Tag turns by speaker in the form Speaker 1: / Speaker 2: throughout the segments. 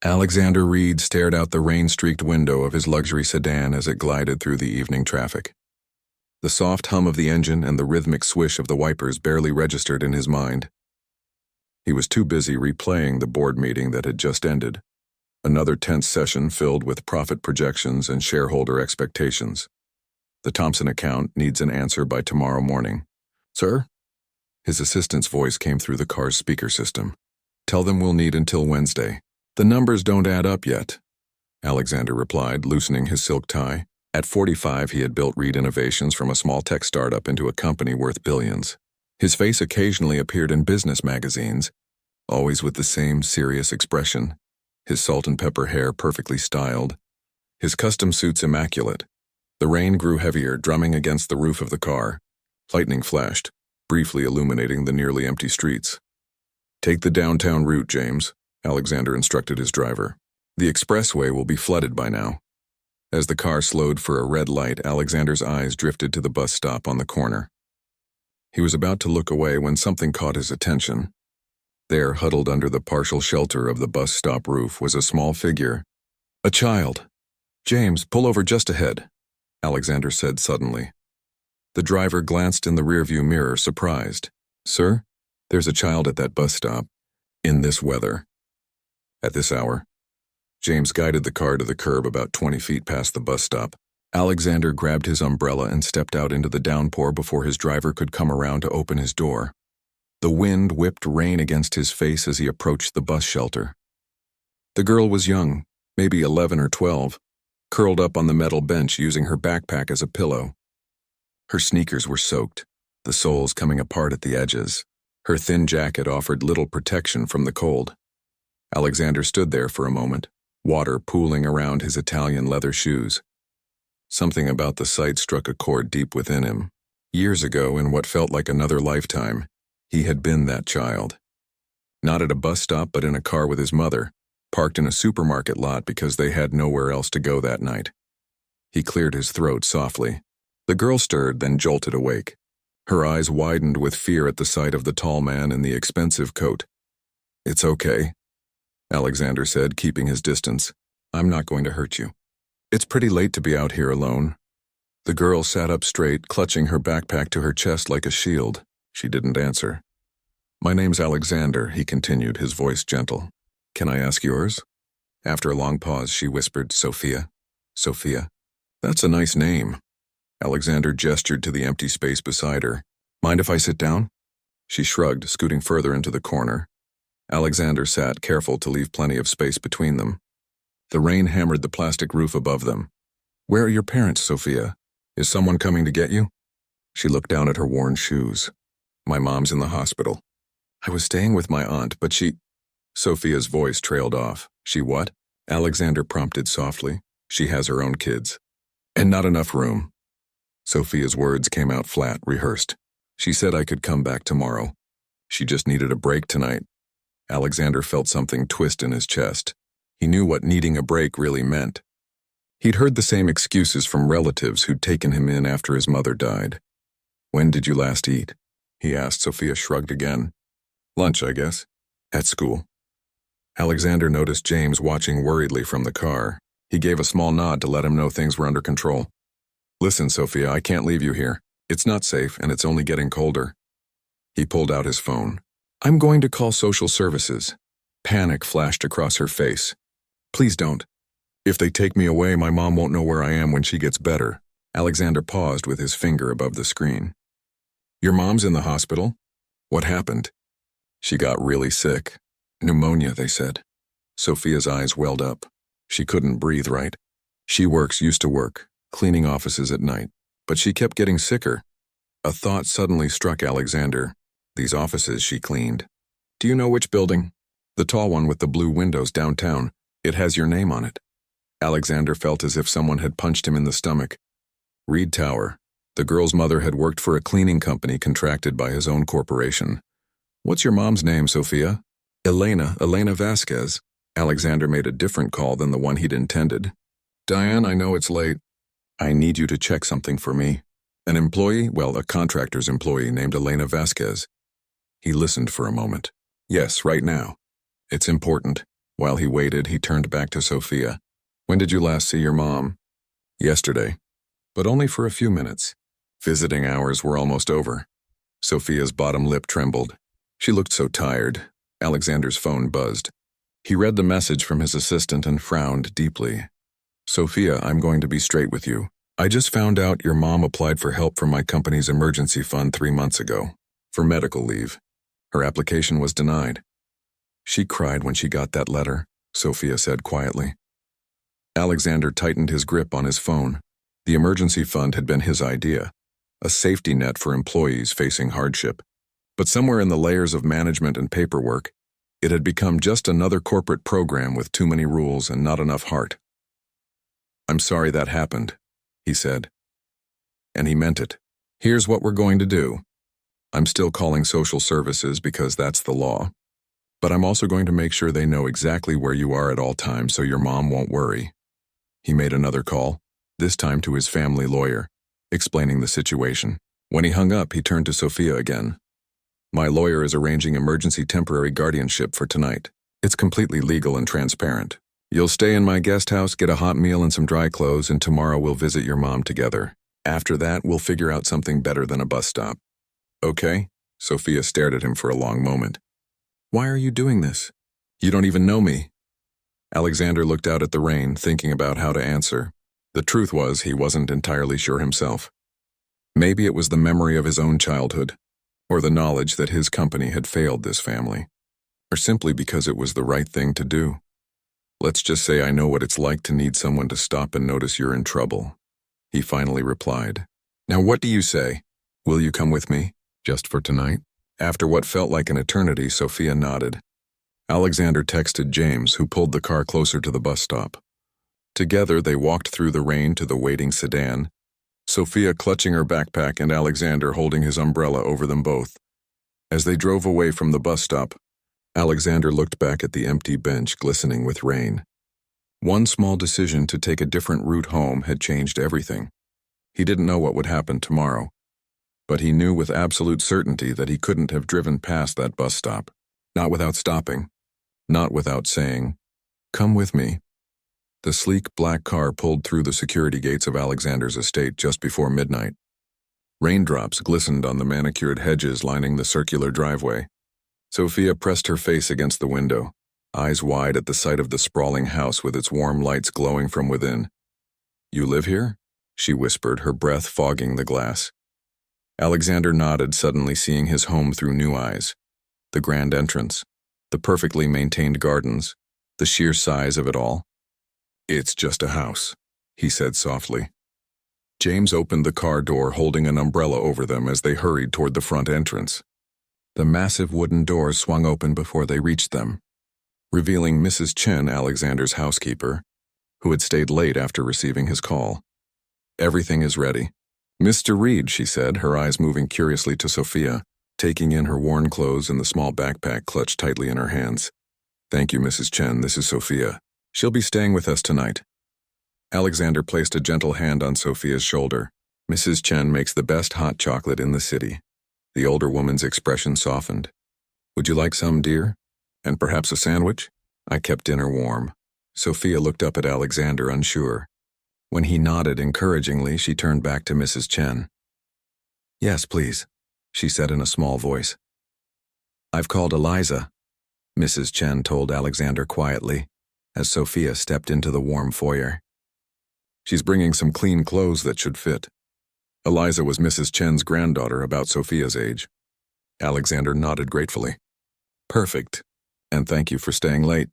Speaker 1: Alexander Reed stared out the rain-streaked window of his luxury sedan as it glided through the evening traffic. The soft hum of the engine and the rhythmic swish of the wipers barely registered in his mind. He was too busy replaying the board meeting that had just ended, another tense session filled with profit projections and shareholder expectations. The Thompson account needs an answer by tomorrow morning. Sir? His assistant's voice came through the car's speaker system. Tell them we'll need until Wednesday. The numbers don't add up yet, Alexander replied, loosening his silk tie. At 45, he had built Reed Innovations from a small tech startup into a company worth billions. His face occasionally appeared in business magazines, always with the same serious expression, his salt and pepper hair perfectly styled, his custom suits immaculate. The rain grew heavier, drumming against the roof of the car. Lightning flashed, briefly illuminating the nearly empty streets. Take the downtown route, James, Alexander instructed his driver. The expressway will be flooded by now. As the car slowed for a red light, Alexander's eyes drifted to the bus stop on the corner. He was about to look away when something caught his attention. There, huddled under the partial shelter of the bus stop roof, was a small figure. A child. James, pull over just ahead, Alexander said suddenly. The driver glanced in the rearview mirror, surprised. Sir, there's a child at that bus stop. In this weather. At this hour. James guided the car to the curb about 20 feet past the bus stop. Alexander grabbed his umbrella and stepped out into the downpour before his driver could come around to open his door. The wind whipped rain against his face as he approached the bus shelter. The girl was young, maybe 11 or 12, curled up on the metal bench using her backpack as a pillow. Her sneakers were soaked, the soles coming apart at the edges. Her thin jacket offered little protection from the cold. Alexander stood there for a moment, water pooling around his Italian leather shoes. Something about the sight struck a chord deep within him. Years ago, in what felt like another lifetime, he had been that child. Not at a bus stop, but in a car with his mother, parked in a supermarket lot because they had nowhere else to go that night. He cleared his throat softly. The girl stirred, then jolted awake. Her eyes widened with fear at the sight of the tall man in the expensive coat. It's okay, Alexander said, keeping his distance. I'm not going to hurt you. It's pretty late to be out here alone. The girl sat up straight, clutching her backpack to her chest like a shield. She didn't answer. My name's Alexander, he continued, his voice gentle. Can I ask yours? After a long pause, she whispered, Sophia. Sophia. That's a nice name. Alexander gestured to the empty space beside her. Mind if I sit down? She shrugged, scooting further into the corner. Alexander sat, careful to leave plenty of space between them. The rain hammered the plastic roof above them. Where are your parents, Sophia? Is someone coming to get you? She looked down at her worn shoes. My mom's in the hospital. I was staying with my aunt, but she... Sophia's voice trailed off. She what? Alexander prompted softly. She has her own kids. And not enough room. Sophia's words came out flat, rehearsed. She said I could come back tomorrow. She just needed a break tonight. Alexander felt something twist in his chest. He knew what needing a break really meant. He'd heard the same excuses from relatives who'd taken him in after his mother died. When did you last eat? He asked. Sophia shrugged again. Lunch, I guess. At school. Alexander noticed James watching worriedly from the car. He gave a small nod to let him know things were under control. Listen, Sophia, I can't leave you here. It's not safe, and it's only getting colder. He pulled out his phone. I'm going to call social services. Panic flashed across her face. Please don't. If they take me away, my mom won't know where I am when she gets better. Alexander paused with his finger above the screen. Your mom's in the hospital? What happened? She got really sick. Pneumonia, they said. Sophia's eyes welled up. She couldn't breathe right. She used to work, cleaning offices at night, but she kept getting sicker. A thought suddenly struck Alexander. These offices she cleaned. Do you know which building? The tall one with the blue windows downtown. It has your name on it. Alexander felt as if someone had punched him in the stomach. Reed Tower. The girl's mother had worked for a cleaning company contracted by his own corporation. What's your mom's name, Sophia? Elena Vasquez. Alexander made a different call than the one he'd intended. Diane, I know it's late. I need you to check something for me. An employee, a contractor's employee named Elena Vasquez. He listened for a moment. Yes, right now. It's important. While he waited, he turned back to Sophia. "When did you last see your mom?" "Yesterday, but only for a few minutes." Visiting hours were almost over. Sophia's bottom lip trembled. She looked so tired. Alexander's phone buzzed. He read the message from his assistant and frowned deeply. "Sophia, I'm going to be straight with you. I just found out your mom applied for help from my company's emergency fund 3 months ago, for medical leave. Her application was denied." "She cried when she got that letter," Sophia said quietly. Alexander tightened his grip on his phone. The emergency fund had been his idea, a safety net for employees facing hardship. But somewhere in the layers of management and paperwork, it had become just another corporate program with too many rules and not enough heart. "I'm sorry that happened," he said. And he meant it. "Here's what we're going to do. I'm still calling social services because that's the law. But I'm also going to make sure they know exactly where you are at all times so your mom won't worry." He made another call, this time to his family lawyer, explaining the situation. When he hung up, he turned to Sophia again. "My lawyer is arranging emergency temporary guardianship for tonight. It's completely legal and transparent. You'll stay in my guest house, get a hot meal and some dry clothes, and tomorrow we'll visit your mom together. After that, we'll figure out something better than a bus stop." "Okay?" Sophia stared at him for a long moment. "Why are you doing this? You don't even know me." Alexander looked out at the rain, thinking about how to answer. The truth was, he wasn't entirely sure himself. Maybe it was the memory of his own childhood, or the knowledge that his company had failed this family, or simply because it was the right thing to do. "Let's just say I know what it's like to need someone to stop and notice you're in trouble," he finally replied. "Now what do you say? Will you come with me, just for tonight?" After what felt like an eternity, Sophia nodded. Alexander texted James, who pulled the car closer to the bus stop. Together, they walked through the rain to the waiting sedan, Sophia clutching her backpack and Alexander holding his umbrella over them both. As they drove away from the bus stop, Alexander looked back at the empty bench glistening with rain. One small decision to take a different route home had changed everything. He didn't know what would happen tomorrow, but he knew with absolute certainty that he couldn't have driven past that bus stop, not without stopping, not without saying, "Come with me." The sleek black car pulled through the security gates of Alexander's estate just before midnight. Raindrops glistened on the manicured hedges lining the circular driveway. Sophia pressed her face against the window, eyes wide at the sight of the sprawling house with its warm lights glowing from within. "You live here?" she whispered, her breath fogging the glass. Alexander nodded, suddenly seeing his home through new eyes. The grand entrance, the perfectly maintained gardens, the sheer size of it all. "It's just a house," he said softly. James opened the car door, holding an umbrella over them as they hurried toward the front entrance. The massive wooden doors swung open before they reached them, revealing Mrs. Chen, Alexander's housekeeper, who had stayed late after receiving his call. "Everything is ready." "Mr. Reed," she said, her eyes moving curiously to Sophia, taking in her worn clothes and the small backpack clutched tightly in her hands. "Thank you, Mrs. Chen. This is Sophia. She'll be staying with us tonight." Alexander placed a gentle hand on Sophia's shoulder. "Mrs. Chen makes the best hot chocolate in the city." The older woman's expression softened. "Would you like some, dear? And perhaps a sandwich?" "I kept dinner warm." Sophia looked up at Alexander, unsure. When he nodded encouragingly, she turned back to Mrs. Chen. "Yes, please," she said in a small voice. "I've called Eliza," Mrs. Chen told Alexander quietly, as Sophia stepped into the warm foyer. "She's bringing some clean clothes that should fit." Eliza was Mrs. Chen's granddaughter, about Sophia's age. Alexander nodded gratefully. "Perfect, and thank you for staying late."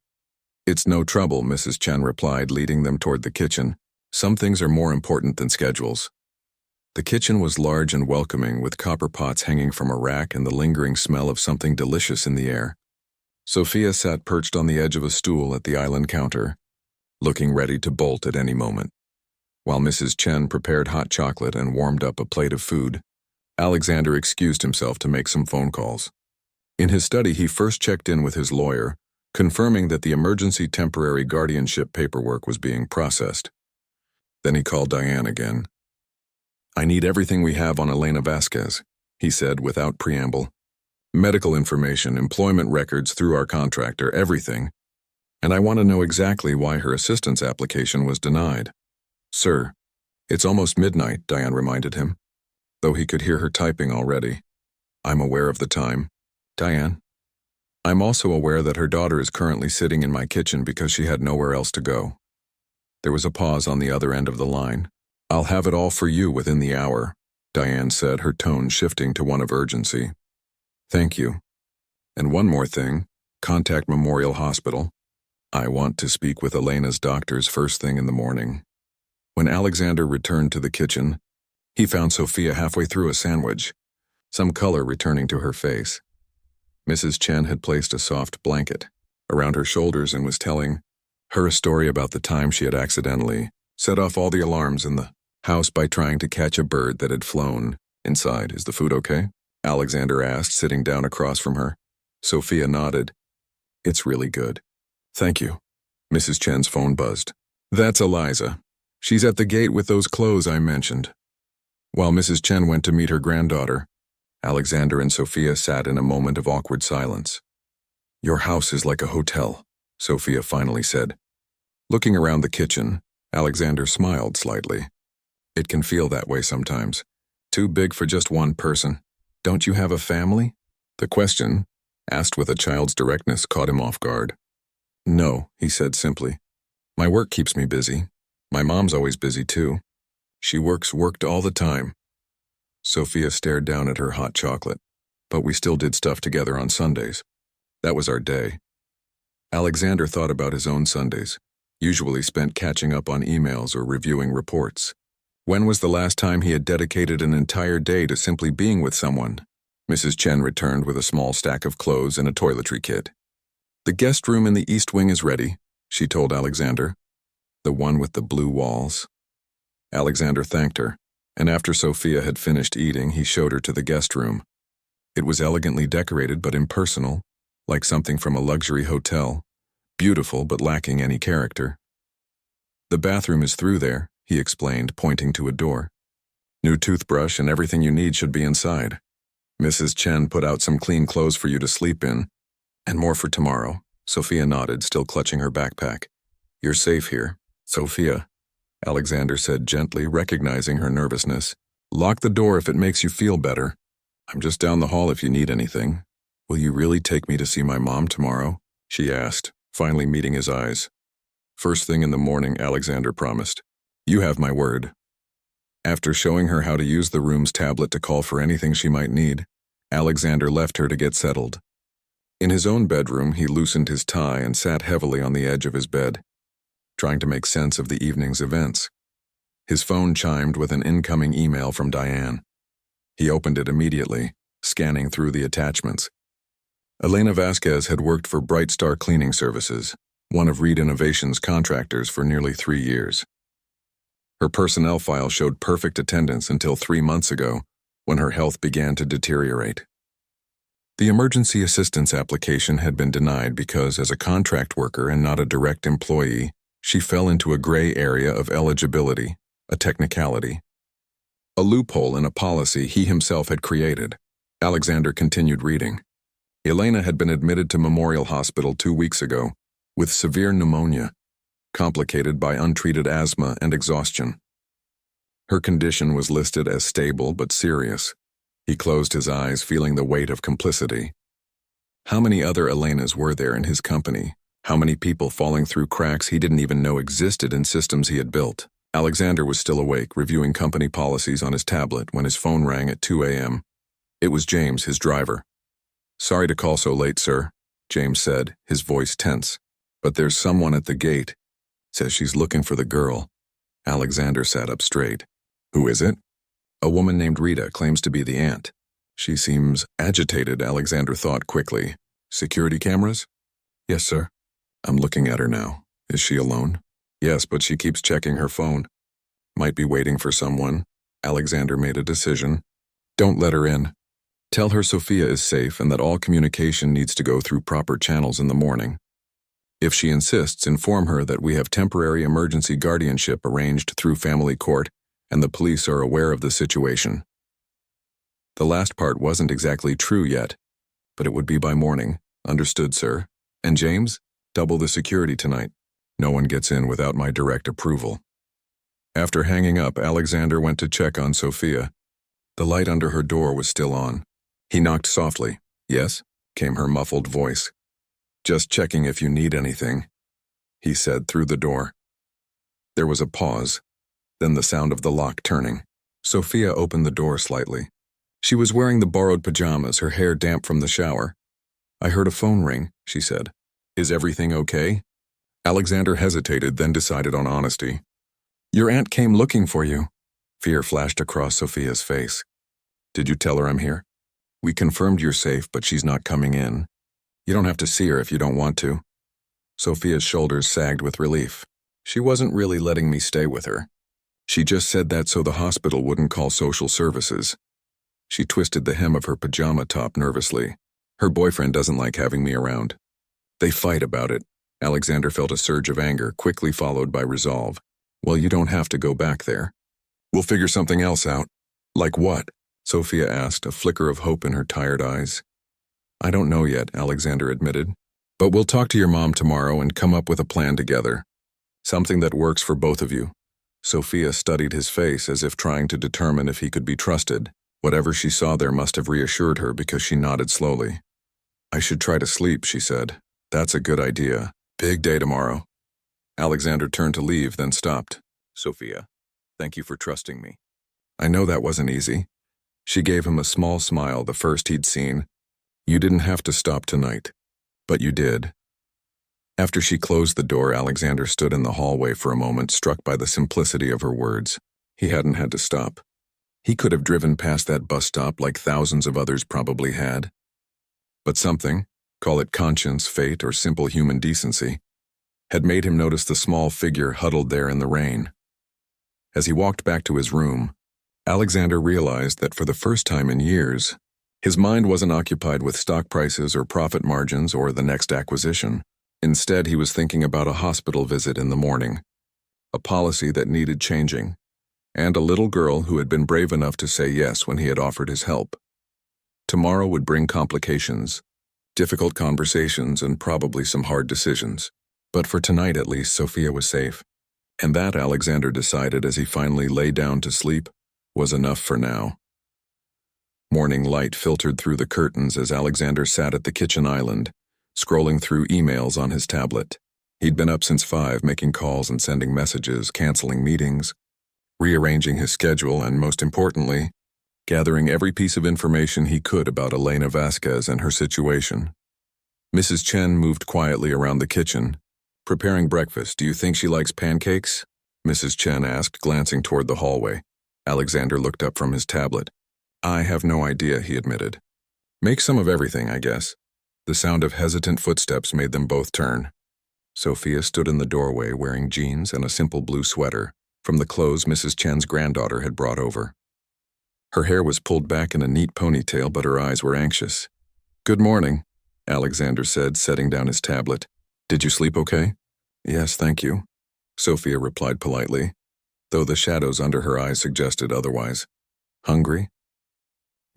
Speaker 1: "It's no trouble," Mrs. Chen replied, leading them toward the kitchen. "Some things are more important than schedules." The kitchen was large and welcoming, with copper pots hanging from a rack and the lingering smell of something delicious in the air. Sophia sat perched on the edge of a stool at the island counter, looking ready to bolt at any moment. While Mrs. Chen prepared hot chocolate and warmed up a plate of food, Alexander excused himself to make some phone calls. In his study, he first checked in with his lawyer, confirming that the emergency temporary guardianship paperwork was being processed. Then he called Diane again. "I need everything we have on Elena Vasquez," he said without preamble. "Medical information, employment records through our contractor, everything. And I want to know exactly why her assistance application was denied. Sir, it's almost midnight, Diane reminded him, though he could hear her typing already. I'm aware of the time. Diane, I'm also aware that her daughter is currently sitting in my kitchen because she had nowhere else to go. There was a pause on the other end of the line. I'll have it all for you within the hour, Diane said, her tone shifting to one of urgency. Thank you. And one more thing, contact Memorial Hospital. I want to speak with Elena's doctors first thing in the morning. When Alexander returned to the kitchen, he found Sophia halfway through a sandwich, some color returning to her face. Mrs. Chen had placed a soft blanket around her shoulders and was telling her a story about the time she had accidentally set off all the alarms in the house by trying to catch a bird that had flown inside. Is the food okay? Alexander asked, sitting down across from her. Sophia nodded. It's really good. Thank you. Mrs. Chen's phone buzzed. That's Eliza. She's at the gate with those clothes I mentioned. While Mrs. Chen went to meet her granddaughter, Alexander and Sophia sat in a moment of awkward silence. Your house is like a hotel, Sophia finally said. Looking around the kitchen, Alexander smiled slightly. It can feel that way sometimes. Too big for just one person. Don't you have a family? The question, asked with a child's directness, caught him off guard. No, he said simply. My work keeps me busy. My mom's always busy too. She worked all the time. Sophia stared down at her hot chocolate. But we still did stuff together on Sundays. That was our day. Alexander thought about his own Sundays, usually spent catching up on emails or reviewing reports. When was the last time he had dedicated an entire day to simply being with someone? Mrs. Chen returned with a small stack of clothes and a toiletry kit. The guest room in the east wing is ready, she told Alexander. The one with the blue walls. Alexander thanked her, and after Sophia had finished eating, he showed her to the guest room. It was elegantly decorated but impersonal, like something from a luxury hotel, beautiful but lacking any character. The bathroom is through there, he explained, pointing to a door. New toothbrush and everything you need should be inside. Mrs. Chen put out some clean clothes for you to sleep in, and more for tomorrow. Sophia nodded, still clutching her backpack. You're safe here, Sophia, Alexander said gently, recognizing her nervousness. Lock the door if it makes you feel better. I'm just down the hall if you need anything. Will you really take me to see my mom tomorrow? She asked, finally meeting his eyes. First thing in the morning, Alexander promised. You have my word. After showing her how to use the room's tablet to call for anything she might need, Alexander left her to get settled. In his own bedroom, he loosened his tie and sat heavily on the edge of his bed, trying to make sense of the evening's events. His phone chimed with an incoming email from Diane. He opened it immediately, scanning through the attachments. Elena Vasquez had worked for Bright Star Cleaning Services, one of Reed Innovation's contractors, for nearly 3 years. Her personnel file showed perfect attendance until 3 months ago, when her health began to deteriorate. The emergency assistance application had been denied because, as a contract worker and not a direct employee, she fell into a gray area of eligibility, a technicality. A loophole in a policy he himself had created. Alexander continued reading. Elena had been admitted to Memorial Hospital 2 weeks ago with severe pneumonia, complicated by untreated asthma and exhaustion. Her condition was listed as stable but serious. He closed his eyes, feeling the weight of complicity. How many other Elenas were there in his company? How many people falling through cracks he didn't even know existed in systems he had built? Alexander was still awake, reviewing company policies on his tablet when his phone rang at 2 a.m. It was James, his driver. Sorry to call so late, sir, James said, his voice tense. But there's someone at the gate. Says she's looking for the girl. Alexander sat up straight. Who is it? A woman named Rita, claims to be the aunt. She seems agitated, Alexander thought quickly. Security cameras? Yes, sir. I'm looking at her now. Is she alone? Yes, but she keeps checking her phone. Might be waiting for someone. Alexander made a decision. Don't let her in. Tell her Sophia is safe and that all communication needs to go through proper channels in the morning. If she insists, inform her that we have temporary emergency guardianship arranged through family court and the police are aware of the situation. The last part wasn't exactly true yet, but it would be by morning. Understood, sir. And James? Double the security tonight. No one gets in without my direct approval. After hanging up, Alexander went to check on Sophia. The light under her door was still on. He knocked softly. "Yes?" came her muffled voice. "Just checking if you need anything," he said through the door. There was a pause, then the sound of the lock turning. Sophia opened the door slightly. She was wearing the borrowed pajamas, her hair damp from the shower. "I heard a phone ring," she said. "Is everything okay?" Alexander hesitated, then decided on honesty. "Your aunt came looking for you." Fear flashed across Sophia's face. "Did you tell her I'm here?" "We confirmed you're safe, but she's not coming in. You don't have to see her if you don't want to." Sophia's shoulders sagged with relief. She wasn't really letting me stay with her. She just said that so the hospital wouldn't call social services. She twisted the hem of her pajama top nervously. "Her boyfriend doesn't like having me around. They fight about it." Alexander felt a surge of anger, quickly followed by resolve. "Well, you don't have to go back there. We'll figure something else out." "Like what?" Sophia asked, a flicker of hope in her tired eyes. "I don't know yet," Alexander admitted. "But we'll talk to your mom tomorrow and come up with a plan together. Something that works for both of you." Sophia studied his face as if trying to determine if he could be trusted. Whatever she saw there must have reassured her because she nodded slowly. "I should try to sleep," she said. "That's a good idea. Big day tomorrow." Alexander turned to leave, then stopped. "Sophia, thank you for trusting me." "I know that wasn't easy." She gave him a small smile, the first he'd seen. "You didn't have to stop tonight, but you did." After she closed the door, Alexander stood in the hallway for a moment, struck by the simplicity of her words. He hadn't had to stop. He could have driven past that bus stop like thousands of others probably had. But something, call it conscience, fate, or simple human decency, had made him notice the small figure huddled there in the rain. As he walked back to his room, Alexander realized that for the first time in years, his mind wasn't occupied with stock prices or profit margins or the next acquisition. Instead, he was thinking about a hospital visit in the morning, a policy that needed changing, and a little girl who had been brave enough to say yes when he had offered his help. Tomorrow would bring complications, difficult conversations, and probably some hard decisions. But for tonight at least, Sophia was safe. And that, Alexander decided as he finally lay down to sleep, was enough for now. Morning light filtered through the curtains as Alexander sat at the kitchen island, scrolling through emails on his tablet. He'd been up since 5, making calls and sending messages, canceling meetings, rearranging his schedule, and most importantly, gathering every piece of information he could about Elena Vasquez and her situation. Mrs. Chen moved quietly around the kitchen, preparing breakfast. "Do you think she likes pancakes?" Mrs. Chen asked, glancing toward the hallway. Alexander looked up from his tablet. "I have no idea," he admitted. "Make some of everything, I guess." The sound of hesitant footsteps made them both turn. Sophia stood in the doorway wearing jeans and a simple blue sweater from the clothes Mrs. Chen's granddaughter had brought over. Her hair was pulled back in a neat ponytail, but her eyes were anxious. "Good morning," Alexander said, setting down his tablet. "Did you sleep okay?" "Yes, thank you," Sophia replied politely, though the shadows under her eyes suggested otherwise. "Hungry?"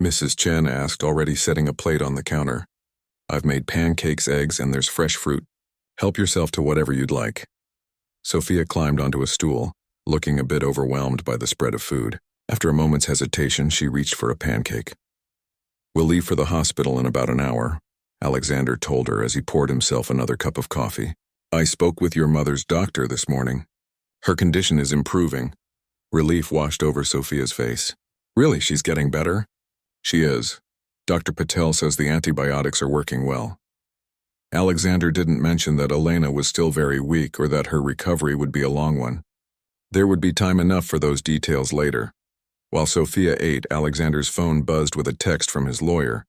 Speaker 1: Mrs. Chen asked, already setting a plate on the counter. "I've made pancakes, eggs, and there's fresh fruit. Help yourself to whatever you'd like." Sophia climbed onto a stool, looking a bit overwhelmed by the spread of food. After a moment's hesitation, she reached for a pancake. "We'll leave for the hospital in about an hour," Alexander told her as he poured himself another cup of coffee. "I spoke with your mother's doctor this morning. Her condition is improving." Relief washed over Sophia's face. "Really, she's getting better?" "She is. Dr. Patel says the antibiotics are working well." Alexander didn't mention that Elena was still very weak or that her recovery would be a long one. There would be time enough for those details later. While Sophia ate, Alexander's phone buzzed with a text from his lawyer.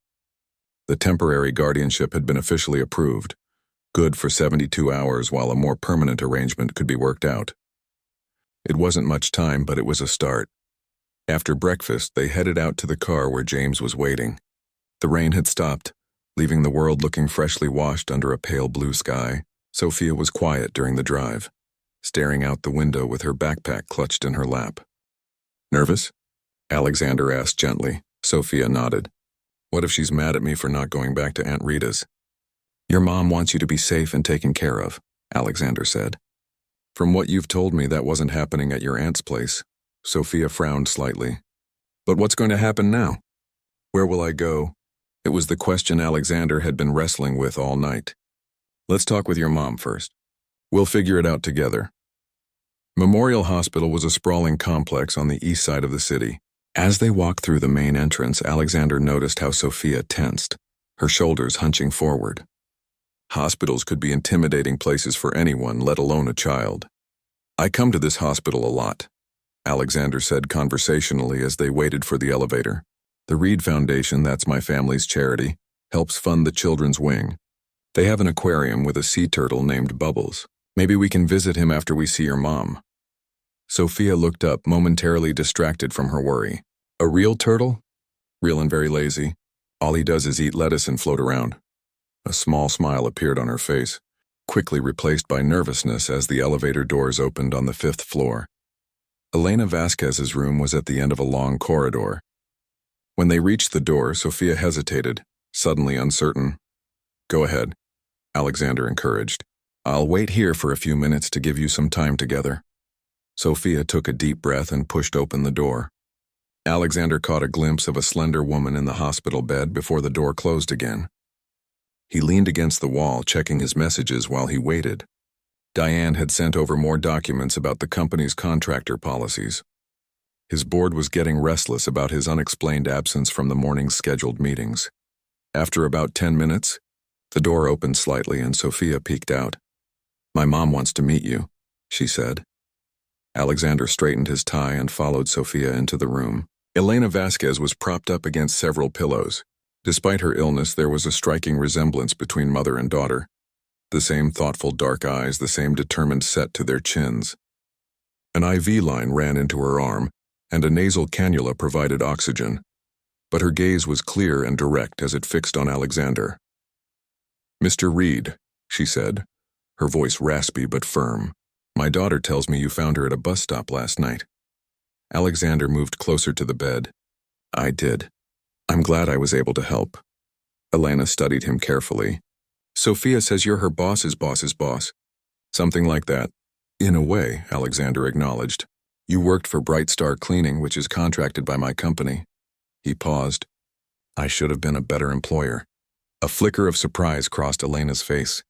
Speaker 1: The temporary guardianship had been officially approved, good for 72 hours while a more permanent arrangement could be worked out. It wasn't much time, but it was a start. After breakfast, they headed out to the car where James was waiting. The rain had stopped, leaving the world looking freshly washed under a pale blue sky. Sophia was quiet during the drive, staring out the window with her backpack clutched in her lap. "Nervous?" Alexander asked gently. Sophia nodded. "What if she's mad at me for not going back to Aunt Rita's?" Your mom wants you to be safe and taken care of, Alexander said. From what you've told me, that wasn't happening at your aunt's place. Sophia frowned slightly. But what's going to happen now? Where will I go? It was the question Alexander had been wrestling with all night. Let's talk with your mom first. We'll figure it out together. Memorial Hospital was a sprawling complex on the east side of the city. As they walked through the main entrance, Alexander noticed how Sophia tensed, her shoulders hunching forward. Hospitals could be intimidating places for anyone, let alone a child. I come to this hospital a lot, Alexander said conversationally as they waited for the elevator. The Reed Foundation, that's my family's charity, helps fund the children's wing. They have an aquarium with a sea turtle named Bubbles. Maybe we can visit him after we see your mom. Sophia looked up, momentarily distracted from her worry. A real turtle? Real and very lazy. All he does is eat lettuce and float around. A small smile appeared on her face, quickly replaced by nervousness as the elevator doors opened on the 5th floor. Elena Vasquez's room was at the end of a long corridor. When they reached the door, Sophia hesitated, suddenly uncertain. Go ahead, Alexander encouraged. I'll wait here for a few minutes to give you some time together. Sophia took a deep breath and pushed open the door. Alexander caught a glimpse of a slender woman in the hospital bed before the door closed again. He leaned against the wall, checking his messages while he waited. Diane had sent over more documents about the company's contractor policies. His board was getting restless about his unexplained absence from the morning's scheduled meetings. After about 10 minutes, the door opened slightly and Sophia peeked out. My mom wants to meet you, she said. Alexander straightened his tie and followed Sophia into the room. Elena Vasquez was propped up against several pillows. Despite her illness, there was a striking resemblance between mother and daughter. The same thoughtful dark eyes, the same determined set to their chins. An IV line ran into her arm, and a nasal cannula provided oxygen. But her gaze was clear and direct as it fixed on Alexander. Mr. Reed, she said, her voice raspy but firm. My daughter tells me you found her at a bus stop last night. Alexander moved closer to the bed. I did. I'm glad I was able to help. Elena studied him carefully. Sophia says you're her boss's boss's boss. Something like that. In a way, Alexander acknowledged. You worked for Bright Star Cleaning, which is contracted by my company. He paused. I should have been a better employer. A flicker of surprise crossed Elena's face.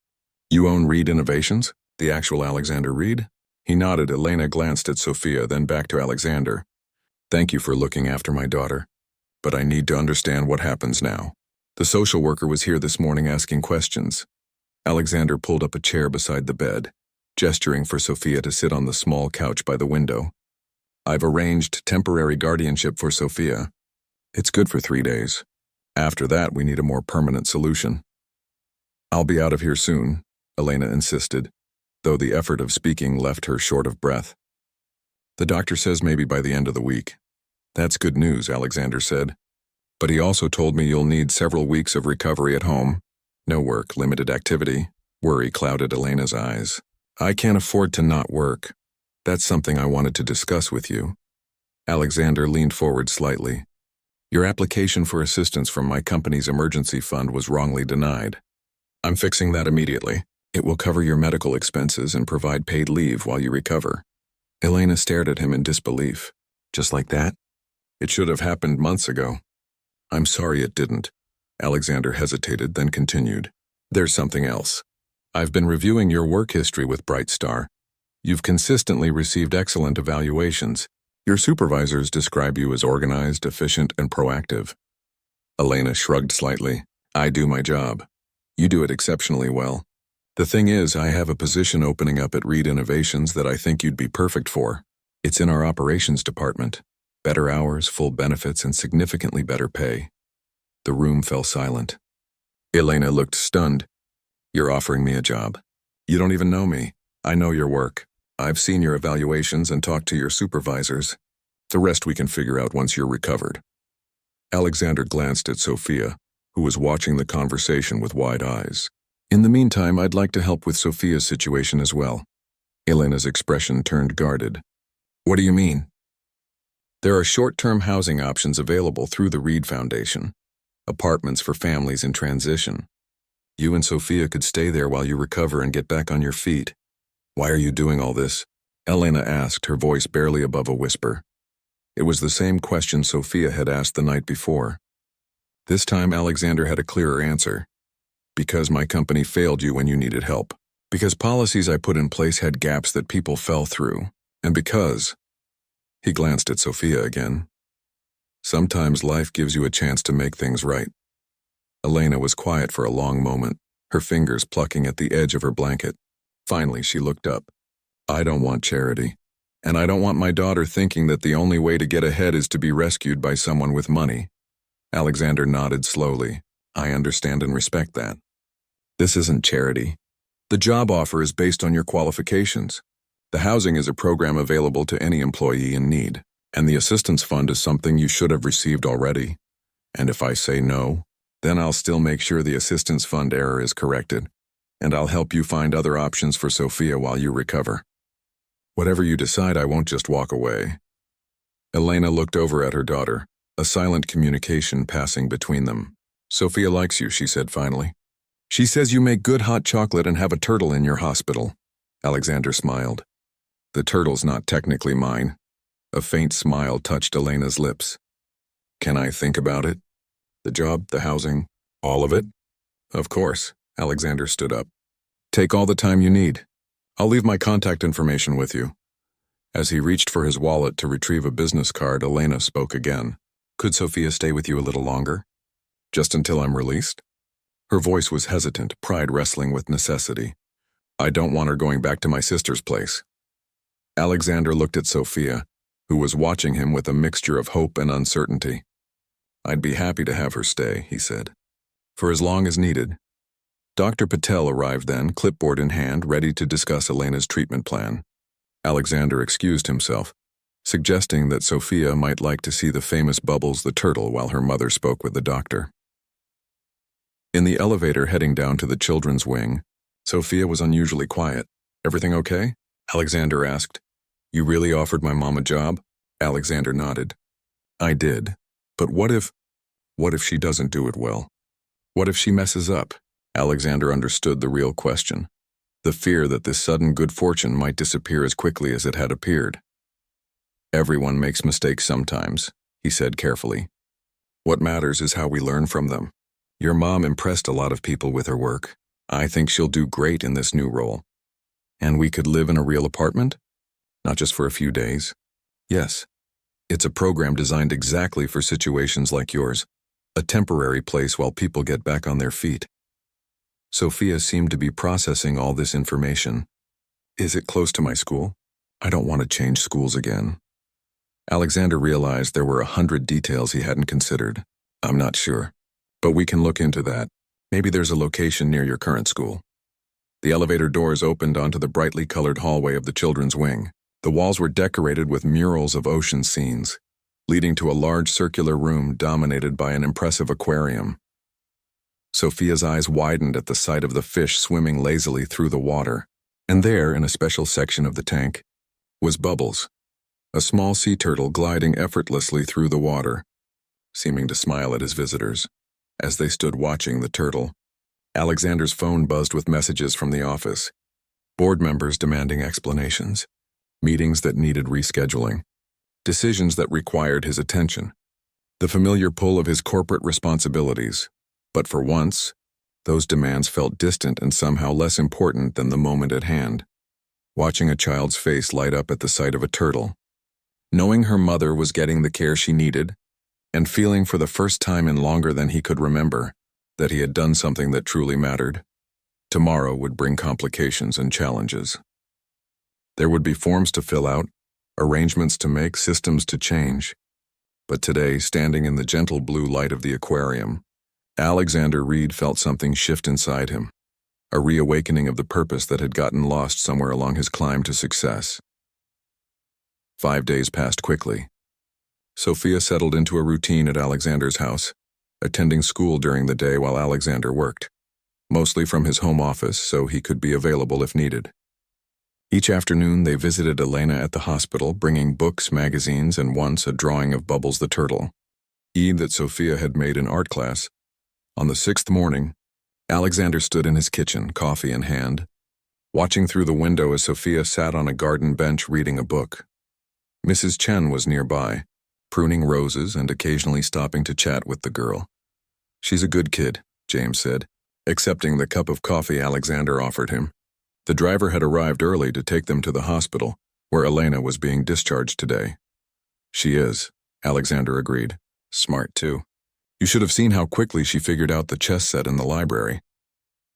Speaker 1: You own Reed Innovations? The actual Alexander Reed? He nodded. Elena glanced at Sophia, then back to Alexander. Thank you for looking after my daughter. But I need to understand what happens now. The social worker was here this morning asking questions. Alexander pulled up a chair beside the bed, gesturing for Sophia to sit on the small couch by the window. I've arranged temporary guardianship for Sophia. It's good for 3 days. After that, we need a more permanent solution. I'll be out of here soon, Elena insisted, though the effort of speaking left her short of breath. The doctor says maybe by the end of the week. That's good news, Alexander said. But he also told me you'll need several weeks of recovery at home. No work, limited activity. Worry clouded Elena's eyes. I can't afford to not work. That's something I wanted to discuss with you. Alexander leaned forward slightly. Your application for assistance from my company's emergency fund was wrongly denied. I'm fixing that immediately. It will cover your medical expenses and provide paid leave while you recover. Elena stared at him in disbelief. Just like that? It should have happened months ago. I'm sorry it didn't. Alexander hesitated, then continued. There's something else. I've been reviewing your work history with Bright Star. You've consistently received excellent evaluations. Your supervisors describe you as organized, efficient, and proactive. Elena shrugged slightly. I do my job. You do it exceptionally well. The thing is, I have a position opening up at Reed Innovations that I think you'd be perfect for. It's in our operations department. Better hours, full benefits, and significantly better pay. The room fell silent. Elena looked stunned. You're offering me a job. You don't even know me. I know your work. I've seen your evaluations and talked to your supervisors. The rest we can figure out once you're recovered. Alexander glanced at Sophia, who was watching the conversation with wide eyes. In the meantime, I'd like to help with Sophia's situation as well. Elena's expression turned guarded. What do you mean? There are short-term housing options available through the Reed Foundation. Apartments for families in transition. You and Sophia could stay there while you recover and get back on your feet. Why are you doing all this? Elena asked, her voice barely above a whisper. It was the same question Sophia had asked the night before. This time Alexander had a clearer answer. Because my company failed you when you needed help. Because policies I put in place had gaps that people fell through. And because... He glanced at Sophia again. Sometimes life gives you a chance to make things right. Elena was quiet for a long moment, her fingers plucking at the edge of her blanket. Finally, she looked up. I don't want charity. And I don't want my daughter thinking that the only way to get ahead is to be rescued by someone with money. Alexander nodded slowly. I understand and respect that. This isn't charity. The job offer is based on your qualifications. The housing is a program available to any employee in need, and the assistance fund is something you should have received already. And if I say no, then I'll still make sure the assistance fund error is corrected, and I'll help you find other options for Sophia while you recover. Whatever you decide, I won't just walk away. Elena looked over at her daughter, a silent communication passing between them. Sophia likes you, she said finally. She says you make good hot chocolate and have a turtle in your hospital. Alexander smiled. The turtle's not technically mine. A faint smile touched Elena's lips. Can I think about it? The job, the housing, all of it? Of course. Alexander stood up. Take all the time you need. I'll leave my contact information with you. As he reached for his wallet to retrieve a business card, Elena spoke again. Could Sophia stay with you a little longer? Just until I'm released? Her voice was hesitant, pride wrestling with necessity. I don't want her going back to my sister's place. Alexander looked at Sophia, who was watching him with a mixture of hope and uncertainty. I'd be happy to have her stay, he said. For as long as needed. Dr. Patel arrived then, clipboard in hand, ready to discuss Elena's treatment plan. Alexander excused himself, suggesting that Sophia might like to see the famous Bubbles the turtle while her mother spoke with the doctor. In the elevator heading down to the children's wing, Sophia was unusually quiet. Everything okay? Alexander asked. You really offered my mom a job? Alexander nodded. I did. But what if she doesn't do it well? What if she messes up? Alexander understood the real question. The fear that this sudden good fortune might disappear as quickly as it had appeared. Everyone makes mistakes sometimes, he said carefully. What matters is how we learn from them. Your mom impressed a lot of people with her work. I think she'll do great in this new role. And we could live in a real apartment? Not just for a few days. Yes. It's a program designed exactly for situations like yours. A temporary place while people get back on their feet. Sophia seemed to be processing all this information. Is it close to my school? I don't want to change schools again. Alexander realized there were 100 details he hadn't considered. I'm not sure. But we can look into that. Maybe there's a location near your current school. The elevator doors opened onto the brightly colored hallway of the children's wing. The walls were decorated with murals of ocean scenes, leading to a large circular room dominated by an impressive aquarium. Sophia's eyes widened at the sight of the fish swimming lazily through the water, and there, in a special section of the tank, was Bubbles, a small sea turtle gliding effortlessly through the water, seeming to smile at his visitors. As they stood watching the turtle, Alexander's phone buzzed with messages from the office, board members demanding explanations, meetings that needed rescheduling, decisions that required his attention, the familiar pull of his corporate responsibilities. But for once, those demands felt distant and somehow less important than the moment at hand. Watching a child's face light up at the sight of a turtle, knowing her mother was getting the care she needed, and feeling for the first time in longer than he could remember that he had done something that truly mattered. Tomorrow would bring complications and challenges. There would be forms to fill out, arrangements to make, systems to change. But today, standing in the gentle blue light of the aquarium, Alexander Reed felt something shift inside him, a reawakening of the purpose that had gotten lost somewhere along his climb to success. 5 days passed quickly. Sophia settled into a routine at Alexander's house, attending school during the day while Alexander worked, mostly from his home office so he could be available if needed. Each afternoon they visited Elena at the hospital, bringing books, magazines, and once a drawing of Bubbles the turtle, that Sophia had made in art class. On the 6th morning, Alexander stood in his kitchen, coffee in hand, watching through the window as Sophia sat on a garden bench reading a book. Mrs. Chen was nearby, pruning roses and occasionally stopping to chat with the girl. "She's a good kid," James said, accepting the cup of coffee Alexander offered him. The driver had arrived early to take them to the hospital, where Elena was being discharged today. "She is," Alexander agreed. "Smart, too. You should have seen how quickly she figured out the chess set in the library."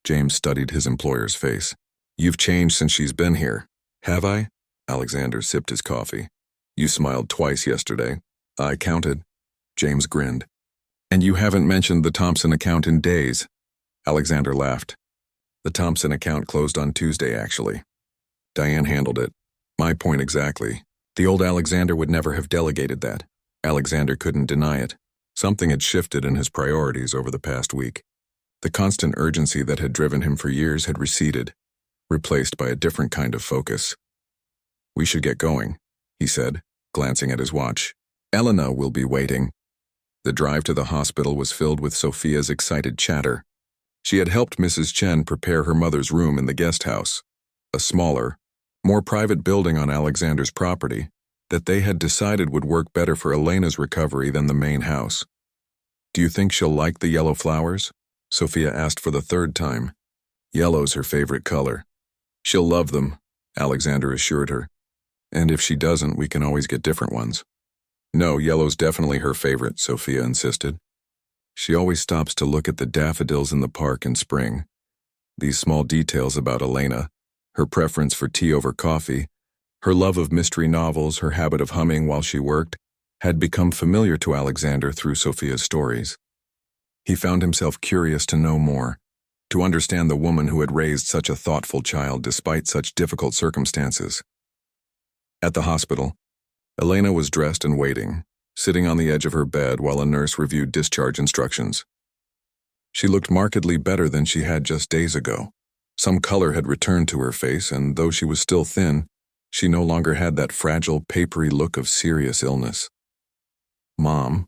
Speaker 1: James studied his employer's face. "You've changed since she's been here." "Have I?" Alexander sipped his coffee. "You smiled twice yesterday." "I counted." James grinned. "And you haven't mentioned the Thompson account in days." Alexander laughed. "The Thompson account closed on Tuesday, actually. Diane handled it." "My point exactly. The old Alexander would never have delegated that." Alexander couldn't deny it. Something had shifted in his priorities over the past week. The constant urgency that had driven him for years had receded, replaced by a different kind of focus. "We should get going," he said, glancing at his watch. "Elena will be waiting." The drive to the hospital was filled with Sophia's excited chatter. She had helped Mrs. Chen prepare her mother's room in the guest house, a smaller, more private building on Alexander's property that they had decided would work better for Elena's recovery than the main house. "Do you think she'll like the yellow flowers?" Sophia asked for the third time. "Yellow's her favorite color." "She'll love them," Alexander assured her. "And if she doesn't, we can always get different ones." "No, yellow's definitely her favorite," Sophia insisted. "She always stops to look at the daffodils in the park in spring." These small details about Elena, her preference for tea over coffee, her love of mystery novels, her habit of humming while she worked, had become familiar to Alexander through Sophia's stories. He found himself curious to know more, to understand the woman who had raised such a thoughtful child despite such difficult circumstances. At the hospital, Elena was dressed and waiting, sitting on the edge of her bed while a nurse reviewed discharge instructions. She looked markedly better than she had just days ago. Some color had returned to her face, and though she was still thin, she no longer had that fragile, papery look of serious illness. "Mom."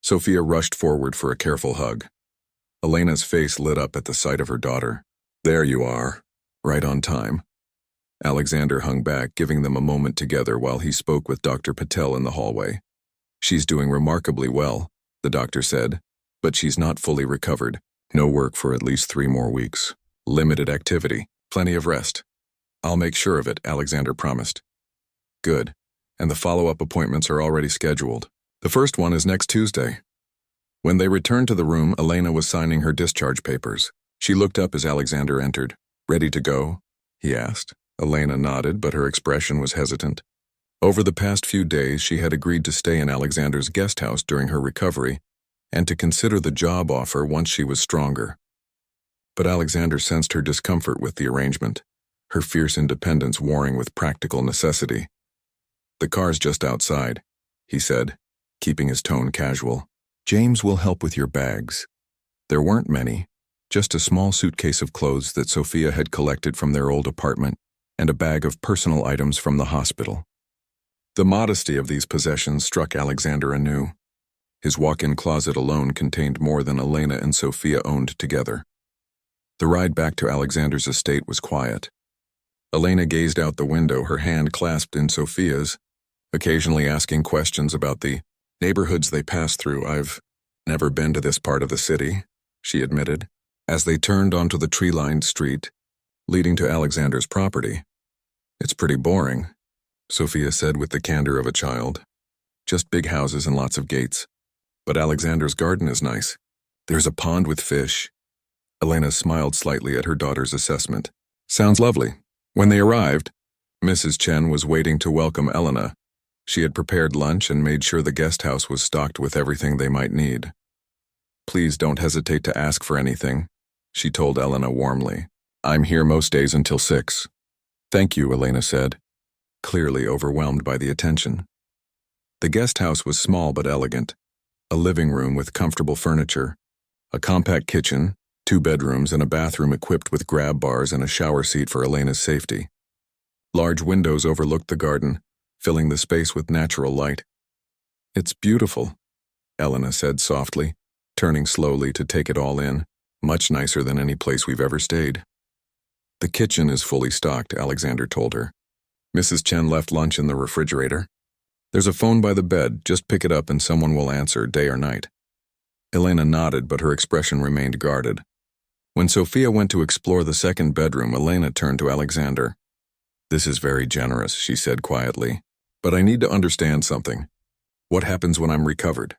Speaker 1: Sophia rushed forward for a careful hug. Elena's face lit up at the sight of her daughter. "There you are, right on time." Alexander hung back, giving them a moment together while he spoke with Dr. Patel in the hallway. "She's doing remarkably well," the doctor said, "but she's not fully recovered. No work for at least 3 more weeks. Limited activity, plenty of rest." "I'll make sure of it," Alexander promised. "Good, and the follow-up appointments are already scheduled. The first one is next Tuesday." When they returned to the room, Elena was signing her discharge papers. She looked up as Alexander entered. "Ready to go?" he asked. Elena nodded, but her expression was hesitant. Over the past few days, she had agreed to stay in Alexander's guest house during her recovery and to consider the job offer once she was stronger. But Alexander sensed her discomfort with the arrangement, her fierce independence warring with practical necessity. "The car's just outside," he said, keeping his tone casual. "James will help with your bags." There weren't many, just a small suitcase of clothes that Sophia had collected from their old apartment and a bag of personal items from the hospital. The modesty of these possessions struck Alexander anew. His walk-in closet alone contained more than Elena and Sophia owned together. The ride back to Alexander's estate was quiet. Elena gazed out the window, her hand clasped in Sophia's, occasionally asking questions about the neighborhoods they passed through. "I've never been to this part of the city," she admitted, as they turned onto the tree-lined street leading to Alexander's property. "It's pretty boring," Sophia said with the candor of a child. "Just big houses and lots of gates. But Alexander's garden is nice. There's a pond with fish." Elena smiled slightly at her daughter's assessment. "Sounds lovely." When they arrived, Mrs. Chen was waiting to welcome Elena. She had prepared lunch and made sure the guest house was stocked with everything they might need. "Please don't hesitate to ask for anything," she told Elena warmly. "I'm here most days until 6. "Thank you," Elena said, clearly overwhelmed by the attention. The guest house was small but elegant. A living room with comfortable furniture, a compact kitchen, 2 bedrooms, and a bathroom equipped with grab bars and a shower seat for Elena's safety. Large windows overlooked the garden, filling the space with natural light. "It's beautiful," Elena said softly, turning slowly to take it all in. Much nicer than any place we've ever stayed. The kitchen is fully stocked, Alexander told her. Mrs. Chen left lunch in the refrigerator. There's a phone by the bed, just pick it up and someone will answer, day or night. Elena nodded, but her expression remained guarded. When Sophia went to explore the second bedroom, Elena turned to Alexander. This is very generous, she said quietly. But I need to understand something. What happens when I'm recovered?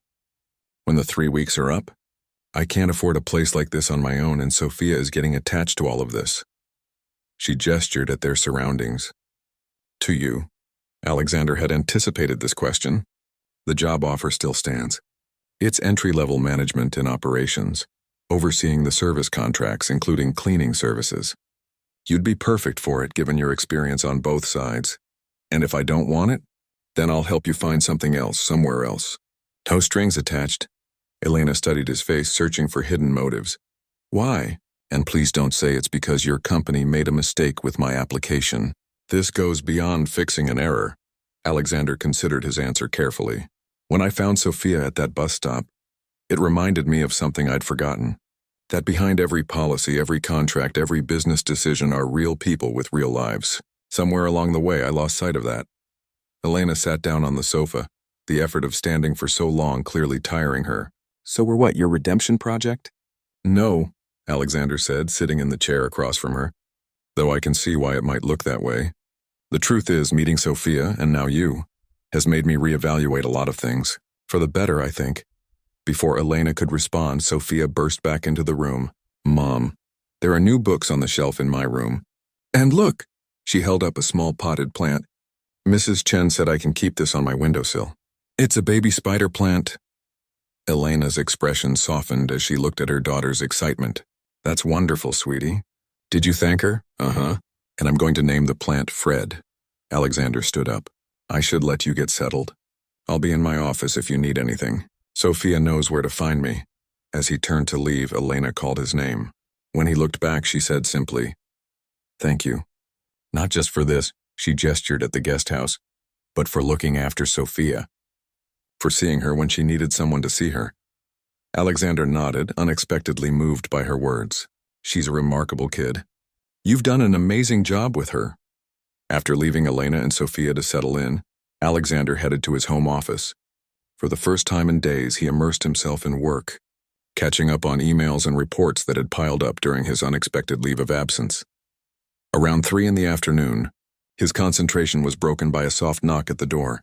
Speaker 1: When the 3 weeks are up? I can't afford a place like this on my own, and Sophia is getting attached to all of this. She gestured at their surroundings. To you. Alexander had anticipated this question. The job offer still stands. It's entry-level management in operations, overseeing the service contracts, including cleaning services. You'd be perfect for it given your experience on both sides. And if I don't want it, then I'll help you find something else, somewhere else. No strings attached. Elena studied his face, searching for hidden motives. Why? And please don't say it's because your company made a mistake with my application. This goes beyond fixing an error. Alexander considered his answer carefully. When I found Sophia at that bus stop, it reminded me of something I'd forgotten. That behind every policy, every contract, every business decision are real people with real lives. Somewhere along the way, I lost sight of that. Elena sat down on the sofa, the effort of standing for so long clearly tiring her. So we're what, your redemption project? No, Alexander said, sitting in the chair across from her. Though I can see why it might look that way. The truth is, meeting Sophia, and now you, has made me reevaluate a lot of things. For the better, I think. Before Elena could respond, Sophia burst back into the room. Mom, there are new books on the shelf in my room. And look! She held up a small potted plant. Mrs. Chen said I can keep this on my windowsill. It's a baby spider plant. Elena's expression softened as she looked at her daughter's excitement. That's wonderful, sweetie. Did you thank her? Uh-huh. And I'm going to name the plant Fred. Alexander stood up. I should let you get settled. I'll be in my office if you need anything. Sophia knows where to find me. As he turned to leave, Elena called his name. When he looked back, she said simply, Thank you. Not just for this, she gestured at the guest house, but for looking after Sophia. For seeing her when she needed someone to see her. Alexander nodded, unexpectedly moved by her words. She's a remarkable kid. You've done an amazing job with her. After leaving Elena and Sophia to settle in, Alexander headed to his home office. For the first time in days, he immersed himself in work, catching up on emails and reports that had piled up during his unexpected leave of absence. Around 3 p.m, his concentration was broken by a soft knock at the door.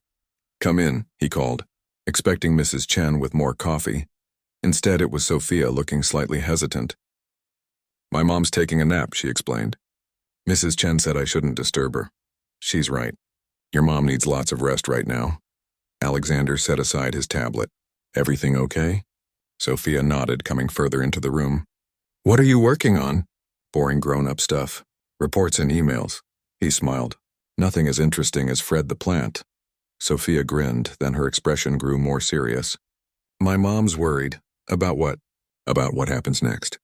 Speaker 1: Come in, he called, expecting Mrs. Chen with more coffee. Instead, it was Sophia, looking slightly hesitant. My mom's taking a nap, she explained. Mrs. Chen said I shouldn't disturb her. She's right. Your mom needs lots of rest right now. Alexander set aside his tablet. Everything okay? Sophia nodded, coming further into the room. What are you working on? Boring grown-up stuff. Reports and emails. He smiled. Nothing as interesting as Fred the plant. Sophia grinned, then her expression grew more serious. My mom's worried. About what? About what happens next.